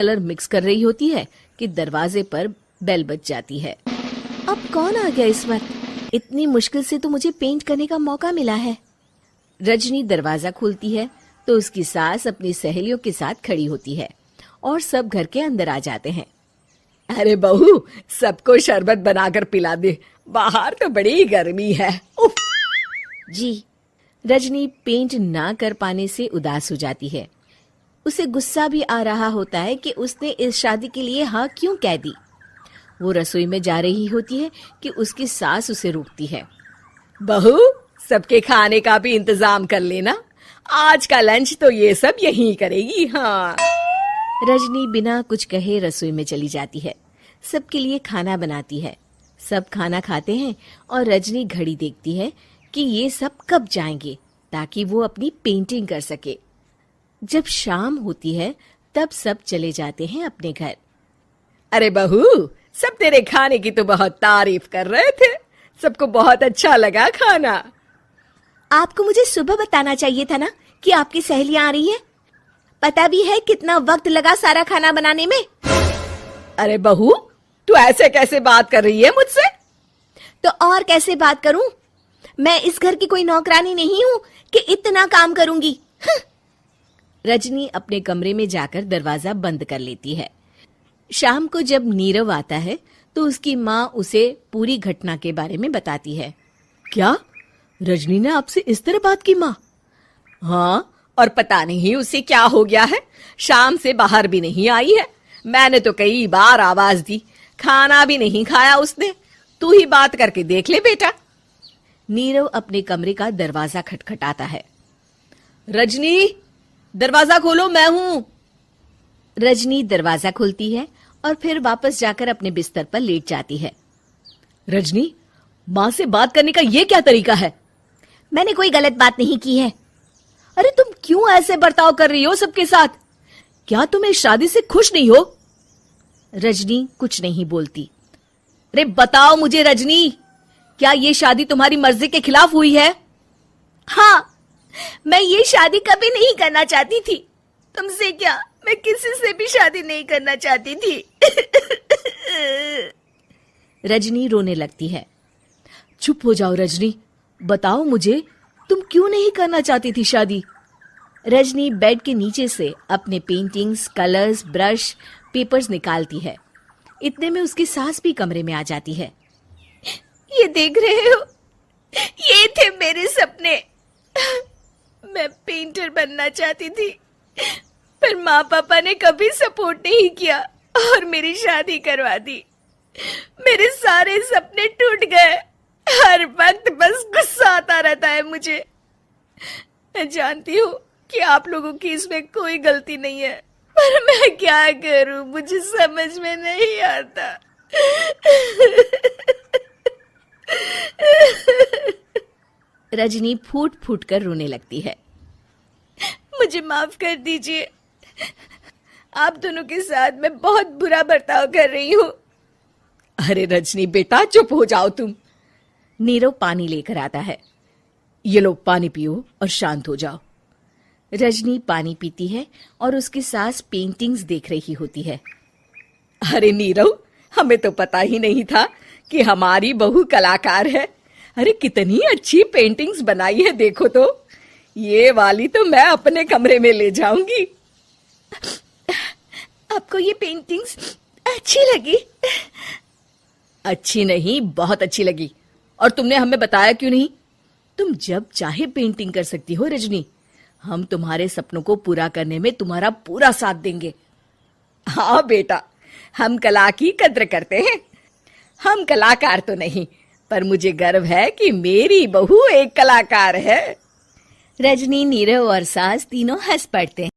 Colour mix कर रही होती है कि दरवाजे पर बेल बज जाती है। अब कौन आ गया इस वक्त? इतनी मुश्किल से तो मुझे पेंट करने का मौका मिला है। रजनी दरवाजा खोलती है तो उसकी सास अपनी सहेलियों के साथ खड़ी होती है और सब घर के अंदर आ जाते हैं। अरे बहू, सबको शरबत बनाकर पिला दे, बाहर तो बड़ी गर्मी है। उफ। जी। रजनी पेंट ना कर पाने से उदास हो जाती है। उसे गुस्सा भी आ रहा होता है कि उसने इस शादी के लिए हाँ क्यों कह दी। वो रसोई में जा रही होती है कि उसकी सास उसे रोकती है। बहू, सबके खाने का भी इंतजाम कर लेना, आज का लंच तो ये सब यहीं करेगी। हाँ। रजनी बिना कुछ कहे रसोई में चली जाती है। सबके लिए खाना बनाती है। सब खाना खाते हैं और रजनी घड़ी देखती है कि ये सब कब जाएंगे ताकि वो अपनी पेंटिंग कर सके। जब शाम होती है तब सब चले जाते हैं अपने घर। अरे बहू, सब तेरे खाने की तो बहुत तारीफ कर रहे थे, सबको बहुत अच्छा लगा खाना। आपको मुझे सुबह बताना चाहिए था ना कि आपकी सहेलियां आ रही हैं। पता भी है कितना वक्त लगा सारा खाना बनाने में। अरे बहू, तू ऐसे कैसे बात कर रही है मुझसे? तो और कैसे बात करूं? मैं इस घर की कोई नौकरानी नहीं हूं कि इतना काम करूंगी। रजनी अपने कमरे में जाकर दरवाजा बंद कर लेती है। शाम को जब नीरव आता है तो उसकी माँ उसे पूरी घटना के बारे में बताती है। क्या रजनी ने आपसे इस तरह बात की माँ? हाँ, और पता नहीं उसे क्या हो गया है, शाम से बाहर भी नहीं आई है। मैंने तो कई बार आवाज दी, खाना भी नहीं खाया उसने। तू ही बात करके देख ले बेटा। नीरव अपने कमरे का दरवाजा खटखटाता है। रजनी, दरवाजा खोलो, मैं हूं। रजनी दरवाजा खोलती है और फिर वापस जाकर अपने बिस्तर पर लेट जाती है। रजनी, माँ से बात करने का ये क्या तरीका है? मैंने कोई गलत बात नहीं की है। अरे तुम क्यों ऐसे बर्ताव कर रही हो सबके साथ? क्या तुम इस शादी से खुश नहीं हो? रजनी कुछ नहीं बोलती। अरे बताओ मुझे रजनी, क्या ये शादी तुम्हारी मर्जी के खिलाफ हुई है? हाँ, मैं ये शादी कभी नहीं करना चाहती थी। तुमसे क्या, मैं किसी से भी शादी नहीं करना चाहती थी। रजनी रोने लगती है। चुप हो जाओ रजनी, बताओ मुझे, तुम क्यों नहीं करना चाहती थी शादी? रजनी बेड के नीचे से अपने पेंटिंग्स, कलर्स, ब्रश, पेपर्स निकालती है। इतने में उसकी सास भी कमरे में आ जाती है। ये देख रहे हो, ये थे मेरे सपने। मैं पेंटर बनना चाहती थी, पर माँ पापा ने कभी सपोर्ट नहीं किया और मेरी शादी करवा दी। मेरे सारे सपने टूट गए। हर वक्त बस गुस्सा आता रहता है मुझे। मैं जानती हूँ कि आप लोगों की इसमें कोई गलती नहीं है, पर मैं क्या करूँ, मुझे समझ में नहीं आता। रजनी फूट फूट कर रोने लगती है। मुझे माफ कर दीजिए, आप दोनों के साथ मैं बहुत बुरा बर्ताव कर रही हूँ। अरे रजनी बेटा, चुप हो जाओ तुम। नीरव पानी लेकर आता है। ये लो पानी पियो और शांत हो जाओ। रजनी पानी पीती है और उसकी सास पेंटिंग्स देख रही होती है। अरे नीरव, हमें तो पता ही नहीं था कि हमारी बहू कलाकार है। अरे कितनी अच्छी पेंटिंग्स बनाई है, देखो तो। ये वाली तो मैं अपने कमरे में ले जाऊंगी। आपको ये पेंटिंग्स अच्छी लगी? अच्छी नहीं, बहुत अच्छी लगी। और तुमने हमें बताया क्यों नहीं? तुम जब चाहे पेंटिंग कर सकती हो रजनी। हम तुम्हारे सपनों को पूरा करने में तुम्हारा पूरा साथ देंगे। हाँ बेटा, हम कला की कद्र करते हैं। हम कलाकार तो नहीं, पर मुझे गर्व है कि मेरी बहू एक कलाकार है। रजनी, नीरव और सास तीनों हंस पड़ते हैं।